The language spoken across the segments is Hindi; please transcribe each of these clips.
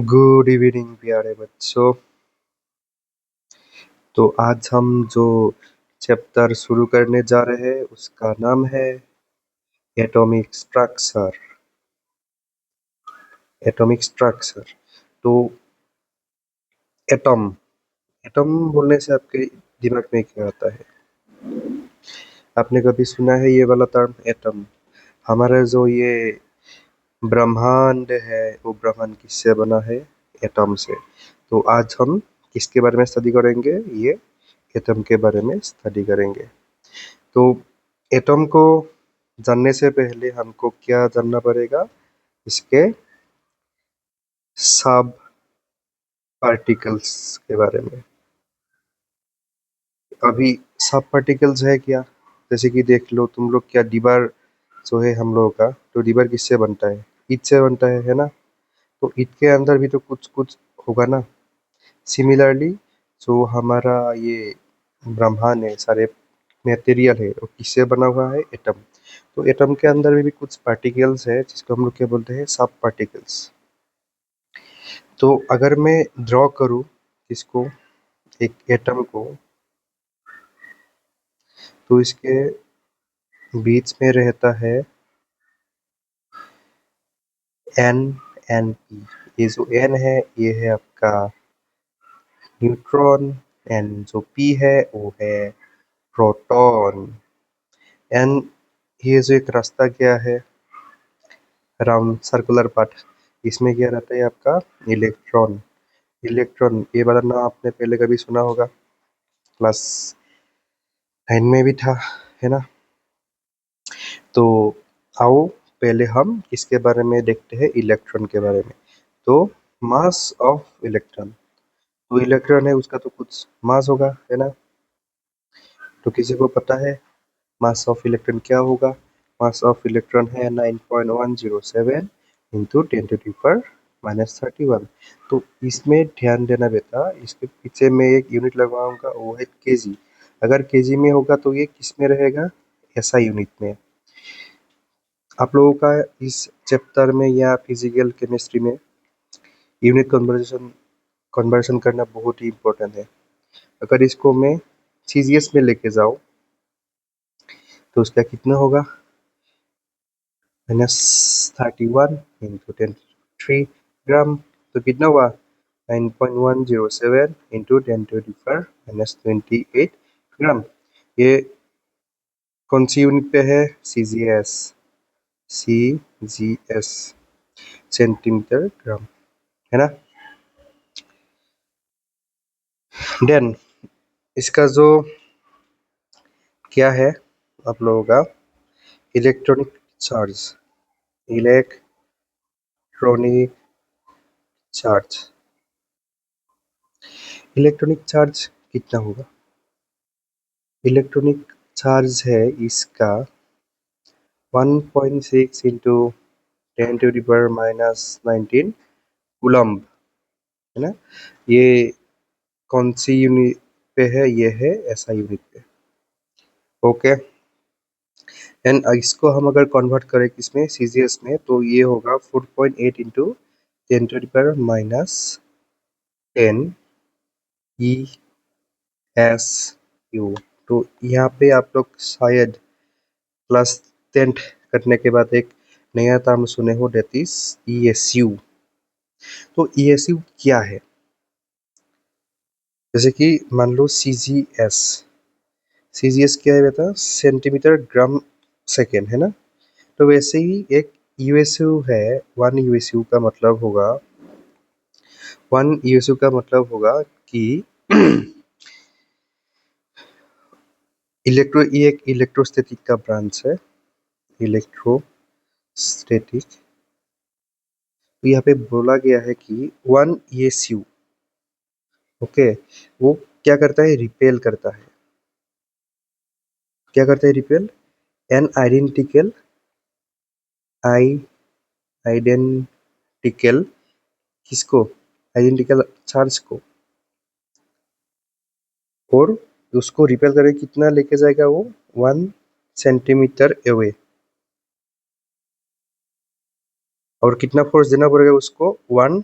गुड इवनिंग प्यारे बच्चों। तो आज हम जो चैप्टर शुरू करने जा रहे हैं उसका नाम है एटॉमिक स्ट्रक्चर। Atomic structure. तो एटॉम एटॉम बोलने से आपके दिमाग में क्या आता है? आपने कभी सुना है ये वाला टर्म एटॉम? हमारा जो ये ब्रह्मांड है वो ब्रह्मांड किससे बना है? एटॉम से। तो आज हम किसके बारे में स्टडी करेंगे? ये एटम के बारे में स्टडी करेंगे। तो एटम को जानने से पहले हमको क्या जानना पड़ेगा? इसके सब पार्टिकल्स के बारे में। अभी सब पार्टिकल्स है क्या? जैसे कि देख लो तुम लोग, क्या दीवार जो है हम लोगों का, तो दीवार किससे बनता है? ईंट से बनता है ना? तो ईंट के अंदर भी तो कुछ कुछ होगा ना। सिमिलरली जो हमारा ये ब्रह्मांड है, सारे मटेरियल है, वो किससे बना हुआ है? एटम। तो एटम के अंदर में भी कुछ पार्टिकल्स है जिसको हम लोग क्या बोलते हैं? सब पार्टिकल्स। तो अगर मैं ड्रॉ करूं इसको, एक एटम को, तो इसके बीच में रहता है एन एन पी। ये जो एन है ये है आपका न्यूट्रॉन, एन जो पी है वो है प्रोटॉन। एन, ये जो एक रास्ता गया है राउंड सर्कुलर पार्ट, इसमें क्या रहता है आपका? इलेक्ट्रॉन। इलेक्ट्रॉन ये वाला नाम आपने पहले कभी सुना होगा, क्लास 9 में भी था, है ना? तो आओ पहले हम इसके बारे में देखते हैं, इलेक्ट्रॉन के बारे में। तो मास ऑफ इलेक्ट्रॉन, तो इलेक्ट्रॉन है उसका तो कुछ मास होगा, है ना? तो किसी को पता है मास ऑफ इलेक्ट्रॉन क्या होगा? मास ऑफ इलेक्ट्रॉन है 9.107 इंटू 10⁻⁻31। तो इसमें ध्यान देना बेटा, इसके पीछे में एक यूनिट लगाऊंगा, वो है केजी। अगर केजी में होगा तो ये किस में रहेगा? ऐसा यूनिट में। आप लोगों का इस चैप्टर में या फिजिकल केमिस्ट्री में यूनिट कन्वर्जन करना बहुत ही इम्पोर्टेंट है। अगर इसको मैं सीजीएस में लेके जाऊँ तो उसका कितना होगा? -31 इंटू 10⁻³ तो कितना हुआ? 9.107 इंटू 10⁻⁻28 ग्राम। ये कौन सी यूनिट पे है? सीजीएस। सीजीएस सेंटीमीटर ग्राम, है ना? देन इसका जो क्या है आप लोगों का, electronic charge. Electronic charge, electronic charge कितना होगा? इलेक्ट्रॉनिक चार्ज है इसका 1.6 इंटू 10⁻⁻19 कूलम्ब, है ना? ये कौन सी यूनिट पे है? ये है ऐसा यूनिट पे। ओके। एंड इसको हम अगर कन्वर्ट करें किसमें? सीजीएस में, तो ये होगा 4.8 इंटू 10⁻⁻10 ई एस यू। तो यहाँ पे आप लोग शायद क्लास 10 करने के बाद एक नया टर्म सुने हो, डेट इज ईएसयू। तो ईएसयू क्या है? जैसे कि मान लो सीजीएस। सीजीएस क्या है बेटा? सेंटीमीटर ग्राम सेकेंड, है ना? तो वैसे ही एक यूएसयू है। 1 यूएसयू का मतलब होगा, 1 यूएसयू का मतलब होगा कि ये एक इलेक्ट्रोस्टैटिक का ब्रांच है। इलेक्ट्रोस्टैटिक। तो यहाँ पे बोला गया है कि 1 यूएसयू, ओके, वो क्या करता है? रिपेल करता है। क्या करता है? रिपेल एन आइडेंटिकल आइडेंटिकल किसको? आइडेंटिकल चार्ज को। और उसको रिपेल करे कितना लेके जाएगा वो? 1 सेंटीमीटर अवे। और कितना फोर्स देना पड़ेगा उसको? 1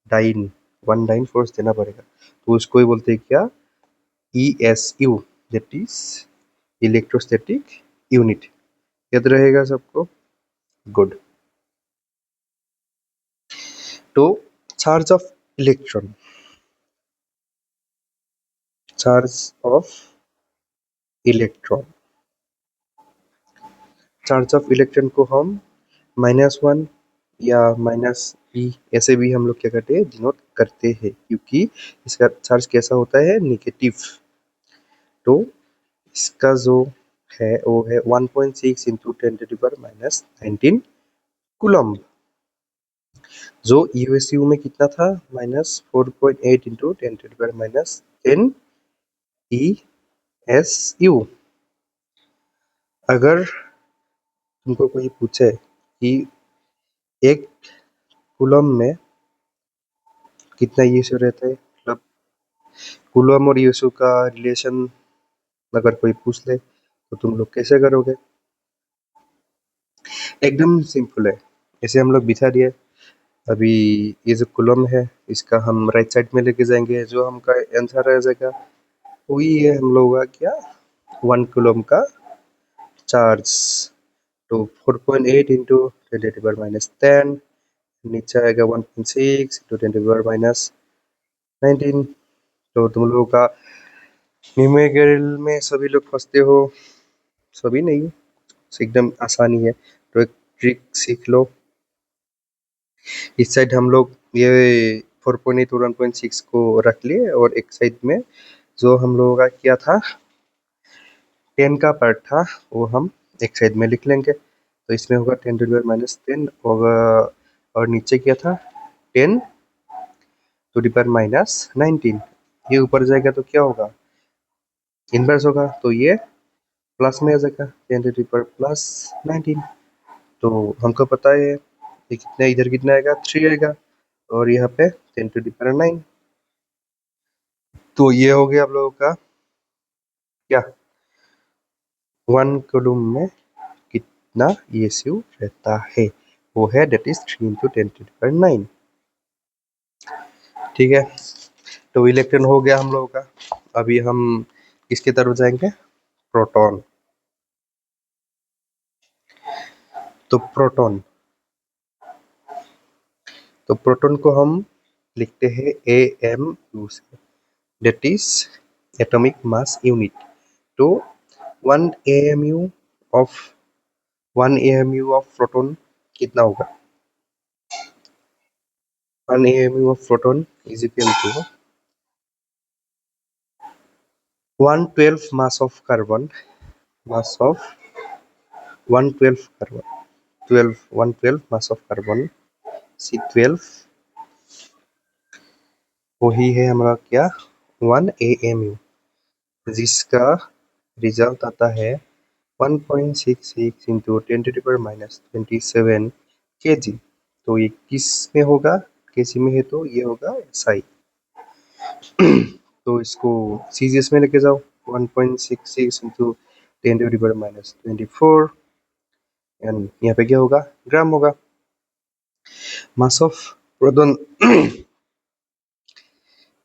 डाइन, 1 डाइन फोर्स देना पड़ेगा, तो उसको ही बोलते हैं क्या, ESU, that is electrostatic unit. याद रहेगा सबको, गुड। तो charge of electron, charge of electron, charge of electron को हम -1 या -e ऐसे भी हम लोग क्या करते हैं, डिनोट करते हैं, क्योंकि इसका चार्ज कैसा होता है, नेगेटिव। तो इसका जो है वो है 1.6 इंटू 10⁻⁻19 कूलम्ब। जो यूएसयू में कितना था, -4.8 इंटू 10⁻10 ESU। अगर तुमको कोई पूछे कि एक कूलम्ब में कितना यूएसयू रहता है, मतलब कूलम्ब और यूएसयू का रिलेशन अगर कोई पूछ ले तो तुम लोग कैसे करोगे? एकदम सिंपल है, ऐसे हम लोग बिठा दिए। अभी ये जो कूलम्ब है इसका हम राइट साइड में लेके जाएंगे, जो हमका आंसर रह जाएगा वही है हम लोग का क्या, 1 कूलम्ब का चार्ज। तो 4.8 इंटू 10⁻10, नीचे आएगा 1.6 इंटू 10⁻19। तो तुम लोगों का न्यूमेरिकल में सभी लोग फंसते हो, सभी नहीं, एकदम आसानी है, तो एक ट्रिक सीख लो। इस साइड हम लोग ये 4.8 और 1.6 को रख लिए, और एक साइड में जो हम लोगों का किया था 10 का पार्ट था वो हम एक साइड में लिख लेंगे। तो इसमें होगा 10⁻10 होगा, और नीचे क्या था 10⁻19। ये ऊपर जाएगा तो क्या होगा, इनवर्स होगा, तो ये प्लस में आ जाएगा 10⁻+19। तो हमको पता है ये कितना, इधर कितना आएगा 3 आएगा, और यहाँ पे 10⁻9। तो ये हो गया आप लोगों का क्या, 1 कूलम्ब में कितना ESU रहता है, वो है दैट इज 3 इंटू 10⁻9। ठीक है, तो इलेक्ट्रॉन हो गया हम लोगों का। अभी हम किसकी तरफ जाएंगे, प्रोटॉन। तो प्रोटॉन को हम लिखते हैं AMU से, that is atomic mass unit. तो 1 AMU of 1 AMU of proton कितना होगा, 1 AMU of proton is equal to 112 mass of carbon, mass of 112 carbon, 112 mass of carbon, C12, वही है हमारा क्या, 1 AMU, जिसका रिजल्ट आता है 1.66 इंटू 10⁻27 kg। तो ये किस में होगा, केजी में है, तो ये होगा SI। तो इसको सीजीएस में लेके जाओ, 1.66 इंटू 10⁻24, एंड यहाँ पे क्या होगा, ग्राम होगा। Mass of proton,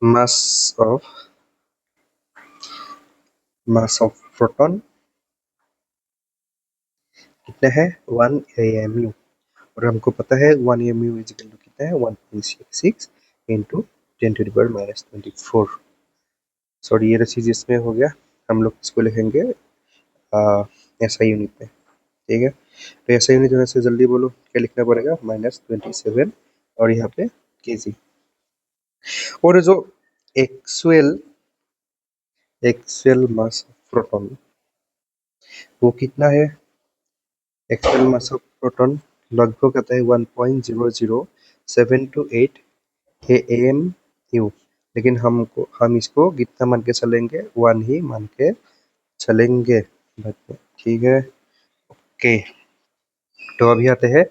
mass of proton कितना है, 1 AMU, और हमको पता है 1 AMU इज इक्वल टू कितना है, 1.66 इंटू 10⁻24। सॉरी, ये चीज इसमें हो गया, हम लोग इसको लिखेंगे SI यूनिट में। ठीक है, तो SI यूनिट होने से जल्दी बोलो क्या लिखना पड़ेगा, -27, और यहाँ पे kg। और जो एक्चुअल मास ऑफ प्रोटॉन वो कितना है, एक्चुअल मास ऑफ प्रोटॉन लगभग आता है 1.0072 AMU, लेकिन हम इसको कितना मान के चलेंगे, 1 ही मान के चलेंगे। ठीक है, ओके। तो अभी आते हैं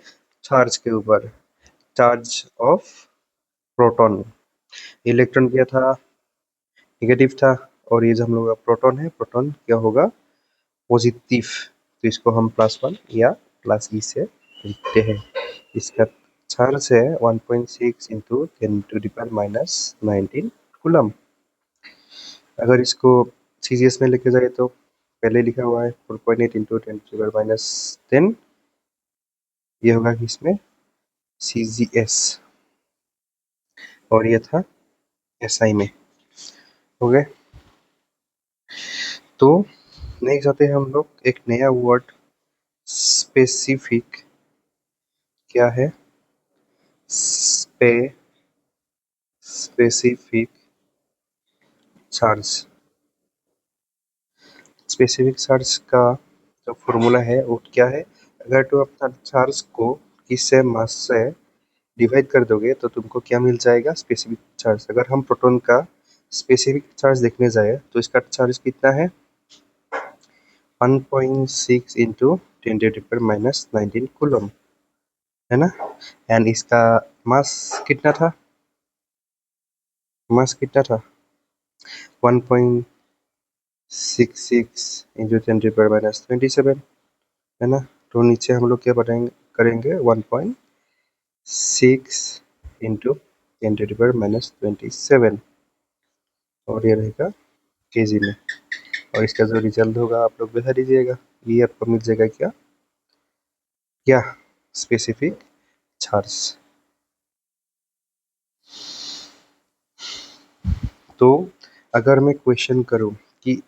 चार्ज के ऊपर, चार्ज ऑफ प्रोटॉन। इलेक्ट्रॉन क्या था, नेगेटिव था, और ये जो हम लोग का प्रोटॉन है, प्रोटॉन क्या होगा, पॉजिटिव। तो इसको हम +1 या +E से लिखते हैं। इसका चार्ज है 1.6 इंटू 10⁻⁻19 कूलम। अगर इसको सीजीएस में लेके जाए तो पहले लिखा हुआ है 4.8 इंटू 10⁻⁻10, ये होगा कि इसमें सीजीएस, और ये था एसआई में। हो गए। तो नेक्स्ट आते हैं हम लोग एक नया वर्ड, स्पेसिफिक। क्या है? Specific charge. स्पेसिफिक चार्ज का जो फॉर्मूला है वो क्या है? अगर तुम अपना चार्ज को किससे, मास से डिवाइड कर दोगे तो तुमको क्या मिल जाएगा? Specific charge. अगर हम प्रोटॉन का स्पेसिफिक चार्ज देखने जाए तो इसका चार्ज कितना है? 1.6 इंटू 10⁻⁻19 कूलम, है ना। एंड इसका मास कितना था? मास कितना था? 1.66 इंटू 10⁻⁻27, है ना। तो नीचे हम लोग क्या करेंगे 1.6 इंटू 10⁻⁻27, और ये रहेगा केजी में। और इसका जो रिजल्ट होगा आप लोग बता दीजिएगा। ये आपको मिल जाएगा क्या? क्या? Specific charge. तो अगर मैं क्वेश्चन करूं कि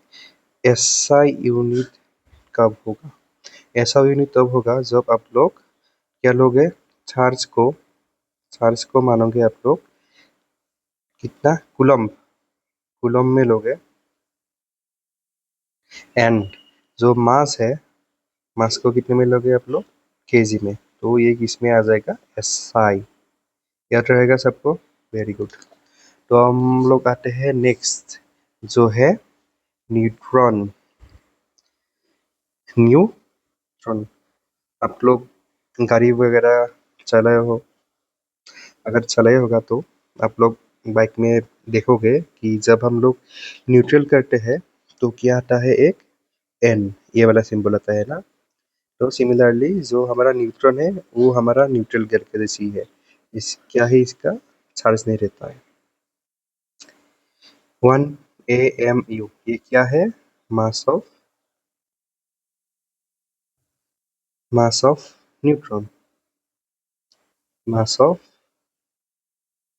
ऐसा यूनिट कब होगा? ऐसा यूनिट तब होगा जब आप लोग क्या लोगे? चार्ज को मानोगे आप लोग कितना? कूलम, कूलम में लोगे। एंड जो मास है, मास को कितने में लोगे आप लोग? केजी में। तो ये किसमें आ जाएगा? एसआई। याद रहेगा सबको? Very good. तो हम लोग आते हैं नेक्स्ट, जो है न्यूट्रॉन। न्यूट्रॉन। आप लोग गाड़ी वगैरह चलाए हो? अगर चलाए होगा तो आप लोग बाइक में देखोगे कि जब हम लोग न्यूट्रल करते हैं तो क्या आता है? एक एन, ये वाला सिंबल आता है ना। तो सिमिलरली जो हमारा न्यूट्रॉन है वो हमारा न्यूट्रल गियर के जैसी है। इस क्या है? इसका चार्ज नहीं रहता है। 1 AMU, ये क्या है? मास of neutron. Mass of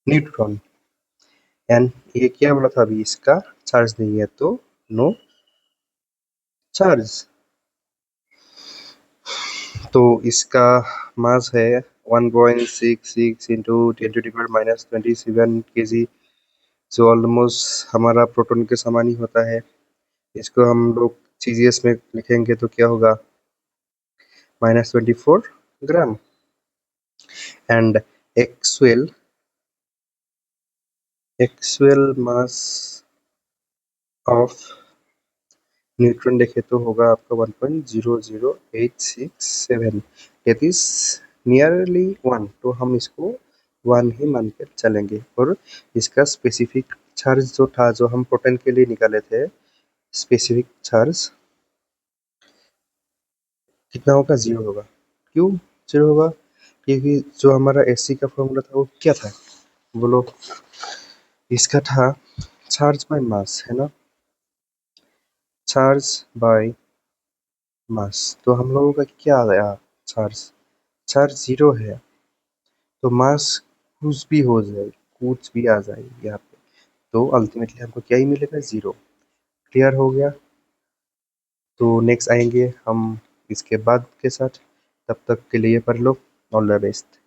neutron. And ये क्या बोला था अभी? इसका चार्ज नहीं है तो नो चार्ज। तो इसका मास है 1.66 इंटू 10⁻⁻27 केजी, जो ऑलमोस्ट हमारा प्रोटॉन के समान ही होता है। इसको हम लोग सीजीएस में लिखेंगे तो क्या होगा? -24 gram. And actual mass of neutron देखे तो होगा आपका 1.00867, दैट इज नियरली 1। तो हम इसको 1 ही मान कर चलेंगे। और इसका स्पेसिफिक चार्ज जो था, जो हम प्रोटॉन के लिए निकाले थे, स्पेसिफिक चार्ज कितना होगा? 0 होगा। क्यों 0 होगा? क्योंकि जो हमारा एससी का फॉर्मूला था वो क्या था? बोलो। इसका था चार्ज बाय मास, है ना। Charge by mass. तो हम लोगों का क्या आया? चार्ज 0 है तो मास कुछ भी हो जाए, कुछ भी आ जाए यहाँ पे, तो अल्टीमेटली हमको क्या ही मिलेगा? 0। क्लियर हो गया? तो नेक्स्ट आएंगे हम इसके बाद के साथ। तब तक के लिए पढ़ लो। All the best.